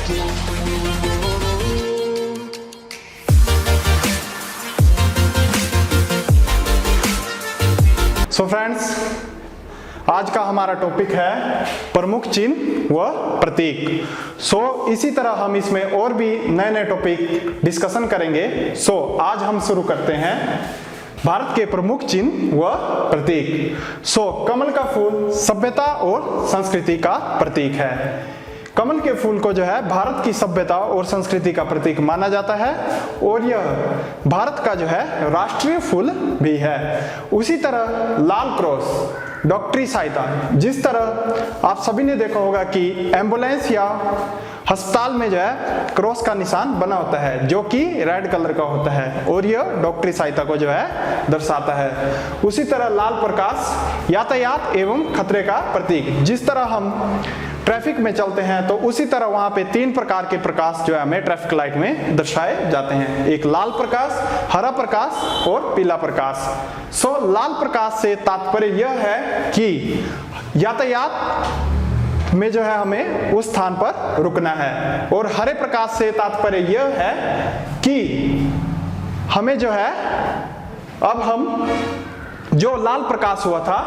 So friends, आज का हमारा टॉपिक है प्रमुख चिन्ह व प्रतीक। इसी तरह हम इसमें और भी नए नए टॉपिक डिस्कशन करेंगे। आज हम शुरू करते हैं भारत के प्रमुख चिन्ह व प्रतीक। कमल का फूल सभ्यता और संस्कृति का प्रतीक है। कमल के फूल को जो है भारत की सभ्यता और संस्कृति का प्रतीक माना जाता है और यह भारत का जो है राष्ट्रीय फूल भी है। उसी तरह लाल क्रॉस, डॉक्टरी सहायता, जिस तरह आप सभी ने देखा होगा कि एम्बुलेंस या अस्पताल में जो है क्रॉस का निशान बना होता है जो कि रेड कलर का होता है और यह डॉक्टरी सहायता को जो है दर्शाता है। उसी तरह लाल प्रकाश यातायात एवं खतरे का प्रतीक। जिस तरह हम ट्रैफिक में चलते हैं तो उसी तरह वहां पे 3 प्रकार के प्रकाश जो है हमें ट्रैफिक लाइट में दर्शाए जाते हैं। एक लाल प्रकाश, हरा प्रकाश और पीला प्रकाश। लाल प्रकाश से तात्पर्य यह है कि यातायात में जो है हमें उस स्थान पर रुकना है और हरे प्रकाश से तात्पर्य यह है कि हमें जो है अब हम जो लाल प्रकाश हुआ था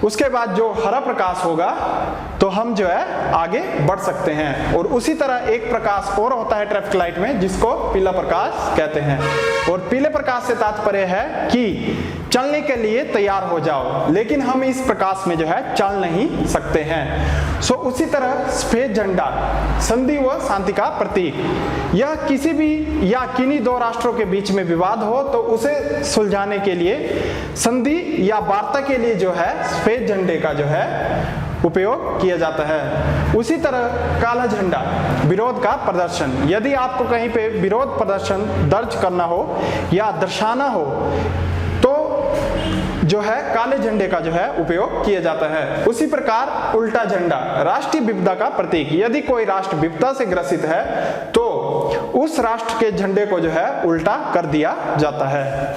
उसके बाद जो हरा प्रकाश होगा तो हम जो है आगे बढ़ सकते हैं। और उसी तरह एक प्रकाश और होता है ट्रैफिक लाइट में जिसको पीला प्रकाश कहते हैं और पीले प्रकाश से तात्पर्य है कि चलने के लिए तैयार हो जाओ, लेकिन हम इस प्रकाश में जो है चल नहीं सकते हैं। उसी तरह सफेद झंडा संधि व शांति का प्रतीक। यह किसी भी या किन्हीं 2 राष्ट्रों के बीच में विवाद हो तो उसे सुलझाने के लिए संधि या वार्ता के लिए जो है सफेद झंडे का जो है उपयोग किया जाता है। उसी तरह काला झंडा विरोध का प्रदर्शन। यदि आपको कहीं पे विरोध प्रदर्शन दर्ज करना हो या दर्शाना हो तो जो है काले झंडे का जो है उपयोग किया जाता है। उसी प्रकार उल्टा झंडा राष्ट्रीय विपदा का प्रतीक। यदि कोई राष्ट्र विपदा से ग्रसित है तो उस राष्ट्र के झंडे को जो है उल्टा कर दिया जाता है।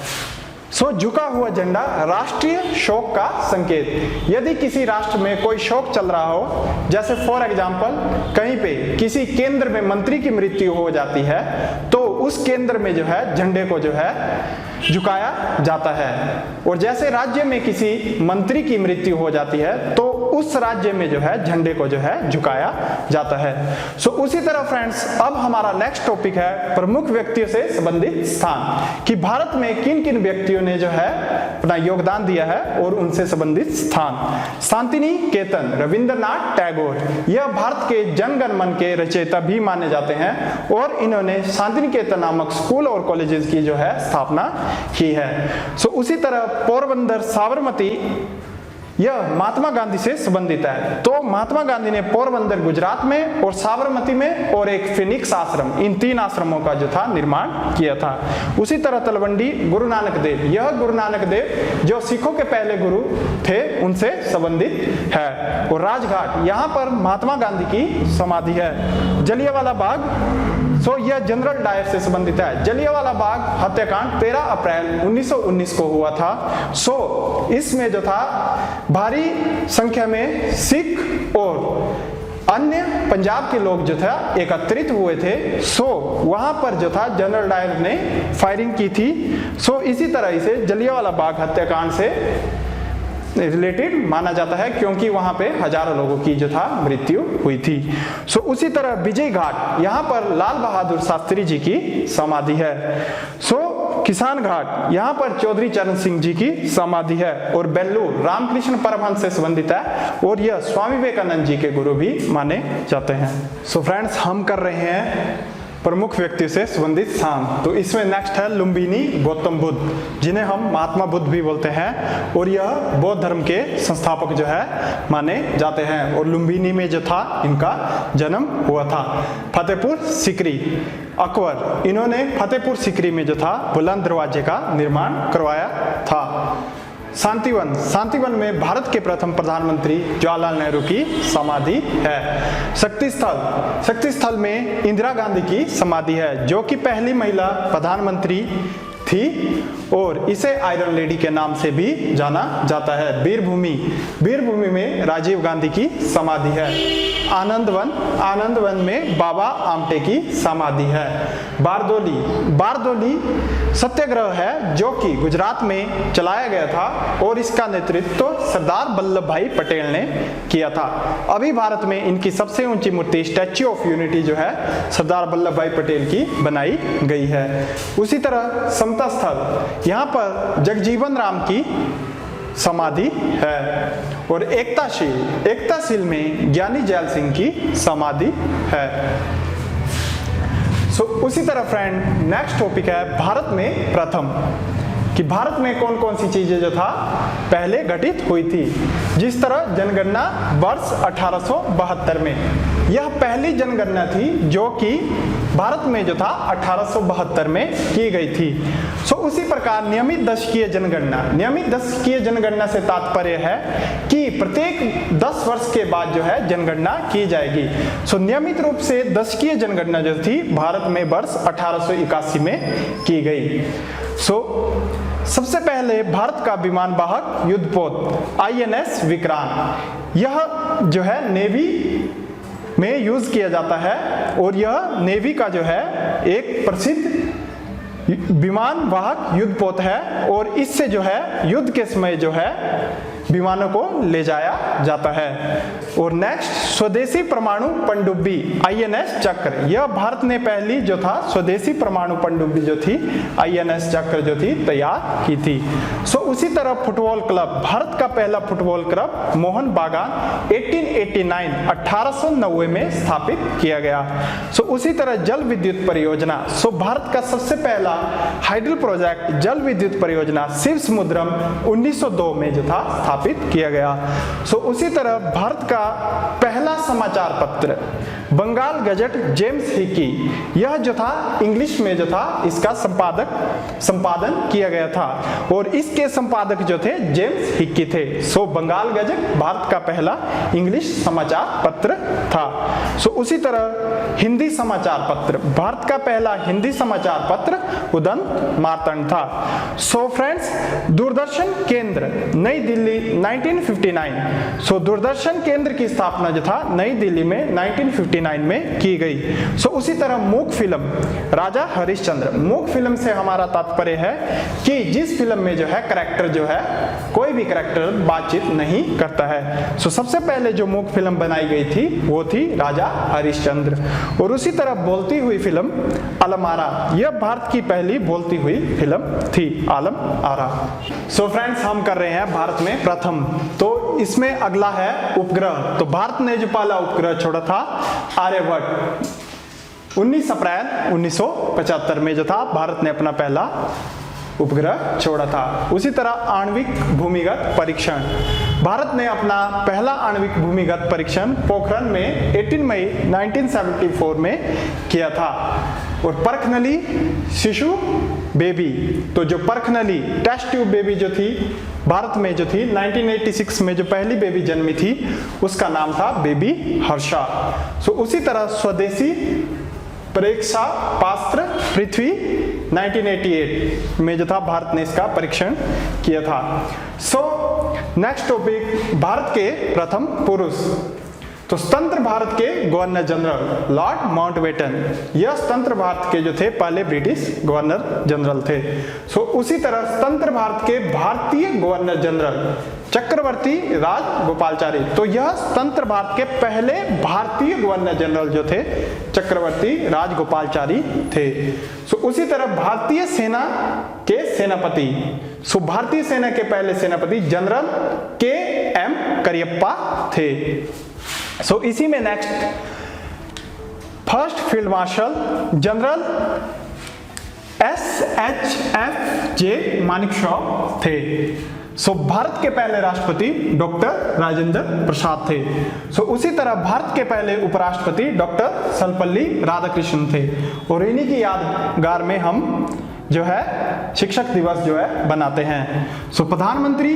झुका हुआ झंडा राष्ट्रीय शोक का संकेत। यदि किसी राष्ट्र में कोई शोक चल रहा हो, जैसे फॉर एग्जांपल कहीं पे किसी केंद्र में मंत्री की मृत्यु हो जाती है तो उस केंद्र में जो है झंडे को जो है झुकाया जाता है। और जैसे राज्य में किसी मंत्री की मृत्यु हो जाती है तो उस राज्य में जो है झंडे को जो है झुकाया जाता है। उसी तरह फ्रेंड्स, अब हमारा नेक्स्ट टॉपिक है प्रमुख व्यक्तियों से संबंधित स्थान, कि भारत में किन किन व्यक्तियों ने जो है अपना योगदान दिया है और उनसे संबंधित स्थान। शांतिनिकेतन रविंद्रनाथ टैगोर, यह भारत के जनगण मन के रचयिता भी माने जाते हैं और इन्होंने शांतिनिकेतन नामक स्कूल और कॉलेजेस की जो है स्थापना की है। उसी तरह पोरबंदर साबरमती, यह महात्मा गांधी से संबंधित है। तो महात्मा गांधी ने पोरबंदर गुजरात में और साबरमती में और एक फिनिक्स आश्रम, इन 3 आश्रमों का जो था निर्माण किया था। उसी तरह तलवंडी गुरु नानक देव, यह गुरु नानक देव जो सिखों के पहले गुरु थे उनसे संबंधित है। और राजघाट, यहाँ पर महात्मा गांधी की समाधि है। जलियांवाला बाग, यह जनरल डायर से संबंधित है। जलियांवाला बाग हत्याकांड 13 अप्रैल 1919 को हुआ था। इसमें जो था भारी संख्या में सिख और अन्य पंजाब के लोग जो था एकत्रित हुए थे। वहां पर जो था जनरल डायर ने फायरिंग की थी। इसी तरह इसे जलियांवाला बाग हत्याकांड से रिलेटेड माना जाता है क्योंकि वहां पे हजारों लोगों की जो था मृत्यु हुई थी। उसी तरह विजय घाट, यहाँ पर लाल बहादुर शास्त्री जी की समाधि है। किसान घाट, यहाँ पर चौधरी चरण सिंह जी की समाधि है। और बेल्लूर रामकृष्ण परमहंस से संबंधित है और यह स्वामी विवेकानंद जी के गुरु भी माने जाते हैं। फ्रेंड्स, हम कर रहे हैं प्रमुख व्यक्तियों से संबंधित स्थान। तो इसमें नेक्स्ट है लुम्बिनी गौतम बुद्ध, जिन्हें हम महात्मा बुद्ध भी बोलते हैं और यह बौद्ध धर्म के संस्थापक जो है माने जाते हैं। और लुम्बिनी में जो था इनका जन्म हुआ था। फतेहपुर सीकरी, अकबर, इन्होंने फतेहपुर सीकरी में जो था बुलंद दरवाजे का निर्माण करवाया था। शांतिवन, शांतिवन में भारत के प्रथम प्रधानमंत्री जवाहरलाल नेहरू की समाधि है। शक्ति स्थल, शक्ति स्थल में इंदिरा गांधी की समाधि है जो कि पहली महिला प्रधानमंत्री थी और इसे आयरन लेडी के नाम से भी जाना जाता है। वीरभूमि में राजीव गांधी की समाधि है। आनंदवन में बाबा आमटे की समाधि है। बारदोली सत्याग्रह है जो कि गुजरात में चलाया गया था और इसका नेतृत्व सरदार वल्लभ भाई पटेल ने किया था। अभी भारत में इनकी सबसे ऊंची मूर्ति स्टैच्यू ऑफ यूनिटी जो है सरदार वल्लभ भाई पटेल की बनाई गई है। उसी तरह समता स्थल, यहाँ पर जगजीवन राम की समाधि है और एकताशील में ज्ञानी जैल सिंह की समाधि है। उसी तरह फ्रेंड नेक्स्ट टॉपिक है भारत में प्रथम, कि भारत में कौन कौन सी चीजें जो था पहले घटित हुई थी। जिस तरह जनगणना वर्ष 1872 में, यह पहली जनगणना थी जो कि भारत में जो था 1872 में की गई थी। उसी प्रकार नियमित दशकीय जनगणना से तात्पर्य है कि प्रत्येक 10 वर्ष के बाद जो है जनगणना की जाएगी। नियमित रूप से दशकीय जनगणना जो थी भारत में वर्ष 1881 में की गई। सबसे पहले भारत का विमान वाहक युद्धपोत INS विक्रांत, यह जो है नेवी में यूज किया जाता है और यह नेवी का जो है एक प्रसिद्ध विमान वाहक युद्धपोत है और इससे जो है युद्ध के समय जो है विमानों को ले जाया जाता है। और नेक्स्ट स्वदेशी परमाणु पनडुब्बी INS चक्र, यह भारत ने पहली जो था स्वदेशी परमाणु पनडुब्बी जो थी INS चक्र जो थी तैयार की थी। उसी तरह फुटबॉल क्लब, भारत का पहला फुटबॉल क्लब मोहन बागान 1890 में स्थापित किया गया। उसी तरह जल विद्युत परियोजना, भारत का सबसे पहला हाइडल प्रोजेक्ट जल विद्युत परियोजना शिव समुद्रम 1902 में जो था स्थापित किया गया। उसी तरह भारत का पहला समाचार पत्र बंगाल गजट जेम्स हिकी, यह जो था इंग्लिश में जो था इसका संपादन किया गया था और इसके संपादक जो थे जेम्स हिकी थे। बंगाल गजट भारत का पहला इंग्लिश समाचार पत्र था। उसी तरह हिंदी समाचार पत्र, भारत का पहला हिंदी समाचार पत्र उदंत मार्तंड था। फ्रेंड्स, दूरदर्शन केंद्र नई दिल्ली 1959, दूरदर्शन केंद्र की स्थापना जो था नई दिल्ली में 1959 में की गई। उसी तरह मूक फिल्म राजा हरिश्चंद्र, मूक फिल्म से हमारा तात्पर्य है कि जिस फिल्म में जो है कैरेक्टर जो है कोई भी कैरेक्टर बातचीत नहीं करता है। सबसे पहले जो मूक फिल्म बनाई गई थी वो थी राजा हरिश्चंद्र। और उसी तरह बोलती हुई फिल्म आलम आरा, यह भारत की पहली बोलती हुई फिल्म थी आलम आरा। फ्रेंड्स, हम कर रहे हैं भारत में प्रथम, तो इसमें अगला है उपग्रह। तो भारत ने जो पहला उपग्रह छोड़ा था आर्यभट्ट 19 अप्रैल 1975 में जो था भारत ने अपना पहला उपग्रह छोड़ा था। उसी तरह आणविक भूमिगत परीक्षण, भारत ने अपना पहला आणविक भूमिगत परीक्षण पोखरण में 18 मई 1974 में किया था। और परखनली शिशु बेबी, तो जो परखनली टेस्ट ट्यूब बेबी जो थी भारत में जो थी 1986 में जो पहली बेबी जन्मी थी उसका नाम था बेबी हर्षा। उसी तरह स्वदेशी परीक्षा पास्त्र पृथ्वी 1988 में जो था भारत ने इसका परीक्षण किया था। नेक्स्ट टॉपिक, भारत के प्रथम पुरुष। तो स्वतंत्र भारत के गवर्नर जनरल लॉर्ड माउंटबेटन, यह स्वतंत्र भारत के जो थे पहले ब्रिटिश गवर्नर जनरल थे। उसी तरह स्वतंत्र भारत के भारतीय गवर्नर जनरल चक्रवर्ती राजगोपालाचारी, तो यह स्वतंत्र भारत के पहले भारतीय गवर्नर जनरल जो थे चक्रवर्ती राजगोपालाचारी थे। उसी तरह भारतीय सेना के सेनापति, भारतीय सेना के पहले सेनापति जनरल KM करियप्पा थे। इसी में next first field marshal general SHFJ Manekshaw थे। भारत के पहले राष्ट्रपति डॉक्टर राजेंद्र प्रसाद थे। उसी तरह भारत के पहले उपराष्ट्रपति डॉक्टर सर्वपल्ली राधाकृष्णन थे और इन्हीं की यादगार में हम जो है शिक्षक दिवस जो है बनाते हैं। प्रधानमंत्री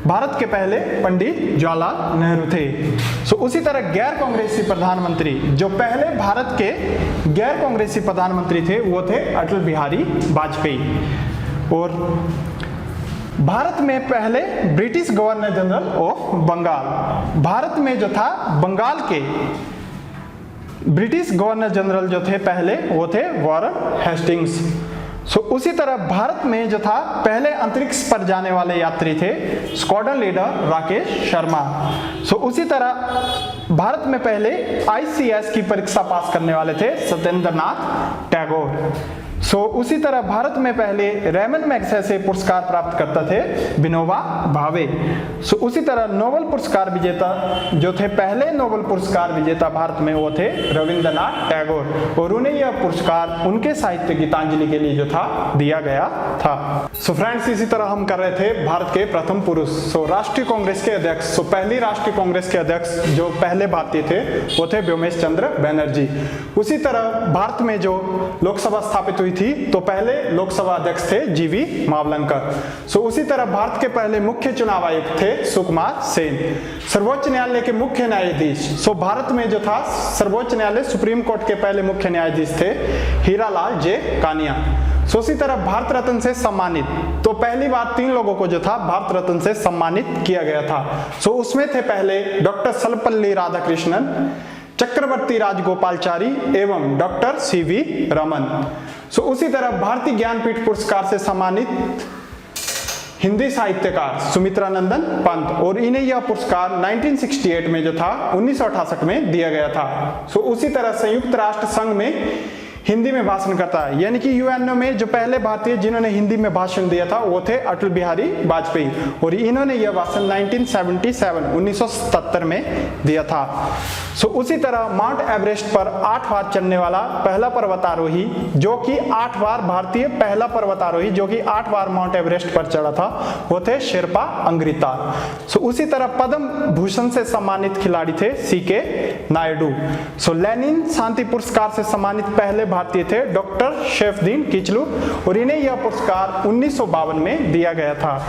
भारत के पहले पंडित जवाहरलाल नेहरू थे। उसी तरह गैर कांग्रेसी प्रधानमंत्री, जो पहले भारत के गैर कांग्रेसी प्रधानमंत्री थे वो थे अटल बिहारी वाजपेयी। और भारत में पहले British governor general of Bengal, Bharat में जो था बंगाल के ब्रिटिश गवर्नर जनरल जो थे पहले वो थे वॉरेन हेस्टिंग्स। सो उसी तरह भारत में जो था पहले अंतरिक्ष पर जाने वाले यात्री थे स्क्वाड्रन लीडर राकेश शर्मा। सो उसी तरह भारत में पहले ICS की परीक्षा पास करने वाले थे सत्येंद्र नाथ टैगोर। सो उसी तरह भारत में पहले रेमन मैग्सेसे पुरस्कार प्राप्त करता थे विनोबा भावे। सो उसी तरह नोबेल पुरस्कार विजेता जो थे पहले नोबेल पुरस्कार विजेता भारत में वो थे रविंद्रनाथ टैगोर, और उन्हें यह पुरस्कार उनके साहित्य गीतांजलि के लिए जो था दिया गया था। सो फ्रेंड्स, इसी तरह हम कर रहे थे भारत के प्रथम पुरुष। सो राष्ट्रीय कांग्रेस के अध्यक्ष, सो पहली राष्ट्रीय कांग्रेस के अध्यक्ष जो पहले भारतीय थे वो थे व्योमेश चंद्र बैनर्जी। उसी तरह भारत में जो लोकसभा स्थापित हुई थी तो पहले लोकसभा अध्यक्ष थे GV मावलंकर। सो उसी तरह भारत के पहले मुख्य चुनाव आयुक्त थे सुकुमार सेन। सर्वोच्च न्यायालय के मुख्य न्यायाधीश, सो भारत में जो था सर्वोच्च न्यायालय सुप्रीम कोर्ट के पहले मुख्य न्यायाधीश थे हीरालाल जे कानिया। सो उसी तरह भारत रत्न से सम्मानित, तो पहली बार 3 लोगों को जो था भारत रत्न से सम्मानित किया गया था। सो उसमें थे पहले डॉक्टर सर्वपल्ली राधाकृष्णन, चक्रवर्ती राजगोपालचारी एवं डॉक्टर CV रमन। सो उसी तरह भारतीय ज्ञानपीठ पुरस्कार से सम्मानित हिंदी साहित्यकार सुमित्रा नंदन पंत, और इन्हें यह पुरस्कार 1968 में जो था 1968 में दिया गया था। सो उसी तरह संयुक्त राष्ट्र संघ में हिंदी में भाषण करता है, यानी कि UNO में जो पहले भारतीय जिन्होंने हिंदी में भाषण दिया था वो थे अटल बिहारी वाजपेयी, और इन्होंने यह भाषण 1977 में दिया था। सो उसी तरह माउंट एवरेस्ट पर 8 बार चढ़ने वाला पहला पर्वतारोही जो कि 8 बार भारतीय पहला पर्वतारोही जो कि 8 बार माउंट एवरेस्ट पर चढ़ा था वो थे शेरपा अंग्रिता। सो उसी तरह पद्म भूषण से सम्मानित खिलाड़ी थे CK नायडू। सो लेनिन शांति पुरस्कार से सम्मानित पहले भारतीय थे डॉक्टर शेफुद्दीन किचलू, और इन्हें यह पुरस्कार 1952 में दिया गया था।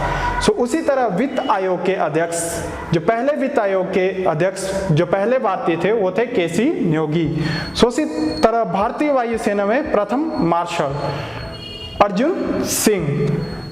सो उसी तरह वित्त आयोग के अध्यक्ष, जो पहले वित्त आयोग के अध्यक्ष जो पहले भारतीय थे वो थे KC न्योगी। सो उसी तरह भारतीय वायुसेना में प्रथम मार्शल अर्जुन सिंह।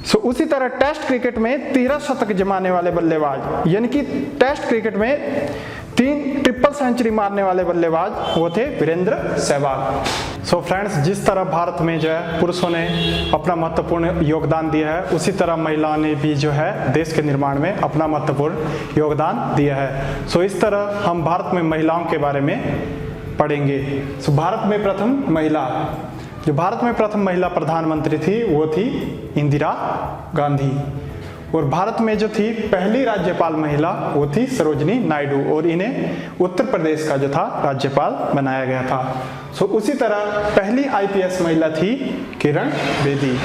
सो उसी तरह टेस्ट क्रिकेट में 13 शतक जमाने वाले बल्लेबाज, यानी कि टेस्ट क्रिकेट में 3 ट्रिपल सेंचुरी मारने वाले बल्लेबाज वो थे वीरेंद्र सहवाग। सो फ्रेंड्स, जिस तरह भारत में जो है पुरुषों ने अपना महत्वपूर्ण योगदान दिया है उसी तरह महिलाओं ने भी जो है देश के निर्माण में अपना महत्वपूर्ण योगदान दिया है। सो इस तरह हम भारत में महिलाओं के बारे में पढ़ेंगे। सो भारत में प्रथम महिला, जो भारत में प्रथम महिला प्रधानमंत्री थी वो थी इंदिरा गांधी, और भारत में जो थी पहली राज्यपाल महिला वो थी सरोजिनी नायडू, और इन्हें उत्तर प्रदेश का जो था राज्यपाल बनाया गया था। सो उसी तरह पहली IPS महिला थी किरण बेदी,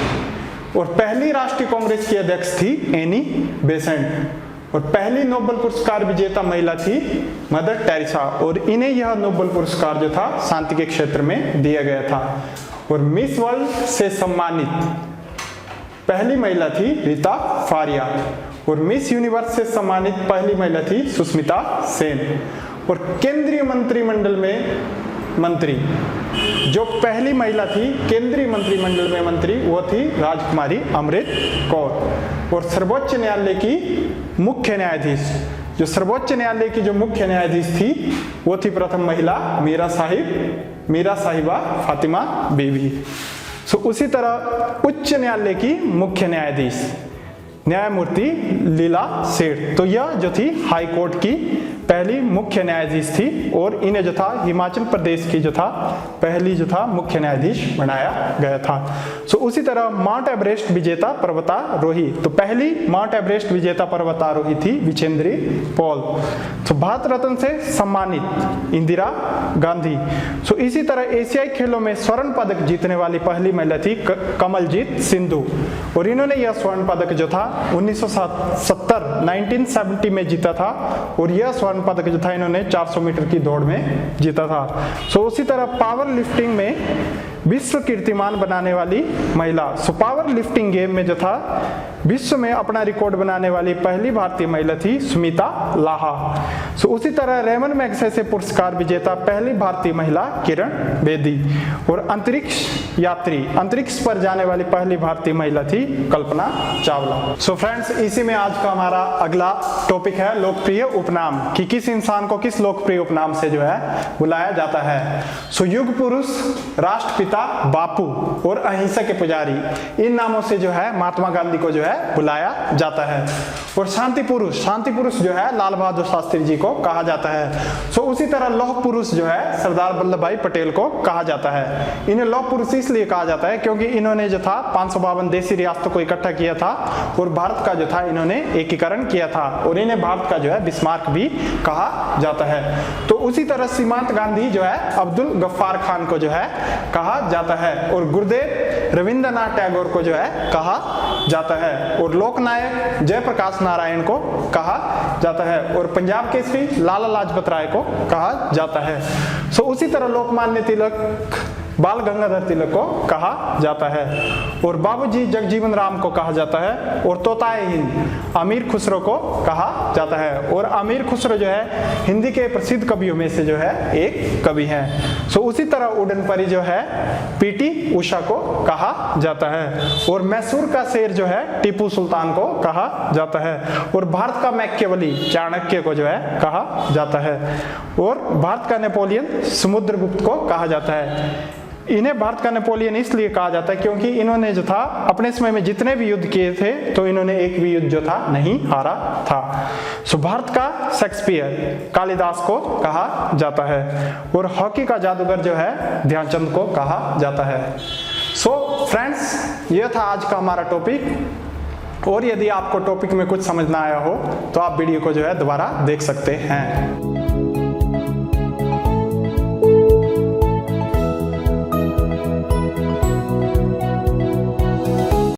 और पहली राष्ट्रीय कांग्रेस की अध्यक्ष थी एनी बेसेंट, और पहली नोबेल पुरस्कार विजेता महिला थी मदर टेरेसा, और इन्हें यह नोबेल पुरस्कार जो था शांति के क्षेत्र में दिया गया था। और मिस वर्ल्ड से सम्मानित पहली महिला थी रीता फारिया, और मिस यूनिवर्स से सम्मानित पहली महिला थी सुष्मिता सेन, और केंद्रीय मंत्रिमंडल में मंत्री जो पहली महिला थी केंद्रीय मंत्रिमंडल में मंत्री वो थी राजकुमारी अमृत कौर। और सर्वोच्च न्यायालय की मुख्य न्यायाधीश, जो सर्वोच्च न्यायालय की जो मुख्य न्यायाधीश थी वो थी प्रथम महिला मीरा साहिबा फातिमा बीवी। सो उसी तरह उच्च न्यायालय की मुख्य न्यायाधीश न्यायमूर्ति लीला सेठ, तो यह जो थी हाई कोर्ट की पहली मुख्य न्यायाधीश थी, और इन्हें जो था हिमाचल प्रदेश की जो था पहली जो था मुख्य न्यायाधीश बनाया गया था। सो उसी तरह माउंट एवरेस्ट विजेता पर्वतारोही, तो पहली माउंट एवरेस्ट विजेता पर्वतारोही थी विचेंद्री पॉल। तो भारत रत्न से सम्मानित इंदिरा गांधी। सो इसी तरह एशियाई खेलों में स्वर्ण पदक जीतने वाली पहली महिला थी कमलजीत सिंधु, और इन्होंने यह स्वर्ण पदक जो था 1970 में जीता था, और यह स्वर्ण पदक जो था इन्होंने 400 मीटर की दौड़ में जीता था। सो उसी तरह पावर लिफ्टिंग में विश्व कीर्तिमान बनाने वाली महिला, सो पावर लिफ्टिंग गेम में जो था विश्व में अपना रिकॉर्ड बनाने वाली पहली भारतीय महिला थी सुमिता लाहा। सो उसी तरह रेमन मैगसेसे पुरस्कार विजेता पहली भारतीय महिला किरण बेदी। और अंतरिक्ष यात्री, अंतरिक्ष पर जाने वाली पहली भारतीय महिला थी कल्पना चावला। सो फ्रेंड्स, इसी में आज का हमारा अगला टॉपिक है लोकप्रिय उपनाम, कि किस इंसान को किस लोकप्रिय उपनाम से जो है बुलाया जाता है। सो युग पुरुष, राष्ट्रपिता, बापू और अहिंसा के पुजारी, इन नामों से जो है महात्मा गांधी को जो है बुलाया जाता है। और शांति पुरुष, शांति पुरुष जो है लाल बहादुर शास्त्री जी को कहा जाता है। सो उसी तरह लौह पुरुष जो है सरदार वल्लभ भाई पटेल को कहा जाता है। इन्हें लौह पुरुष इसलिए कहा जाता है क्योंकि इन्होंने जो था 552 देशी रियासतों को इकट्ठा किया था और भारत का जो था इन्होंने एकीकरण किया था, और इन्हें भारत का जो है बिस्मार्क भी कहा जाता है। तो उसी तरह सीमांत गांधी जो है अब्दुल गफ्फार खान को जो है कहा जाता है, और गुरुदेव रविंद्रनाथ टैगोर को जो है कहा जाता है, और लोकनायक जयप्रकाश नारायण को कहा जाता है, और पंजाब केसरी लाला लाजपत राय को कहा जाता है। सो उसी तरह लोकमान्य तिलक बाल गंगाधर तिलक को कहा जाता है, और बाबूजी जगजीवन राम को कहा जाता है, और तोताए हिंद अमीर खुसरो को कहा जाता है। और अमीर खुसरो जो है हिंदी के प्रसिद्ध कवियों में से जो है एक कवि हैं। सो उसी तरह उड़न परी जो है पीटी उषा को कहा जाता है, और मैसूर का शेर जो है टीपू सुल्तान को कहा जाता है, और भारत का मैकियावेली चाणक्य को जो है कहा जाता है, और भारत का नेपोलियन समुद्रगुप्त को कहा जाता है। इन्हें भारत का नेपोलियन इसलिए कहा जाता है क्योंकि इन्होंने जो था अपने समय में जितने भी युद्ध किए थे तो इन्होंने एक भी युद्ध जो था नहीं हारा था। सो भारत का शेक्सपियर कालिदास को कहा जाता है, और हॉकी का जादूगर जो है ध्यानचंद को कहा जाता है। सो फ्रेंड्स, यह था आज का हमारा टॉपिक, और यदि आपको टॉपिक में कुछ समझ ना आया हो तो आप वीडियो को जो है दोबारा देख सकते हैं।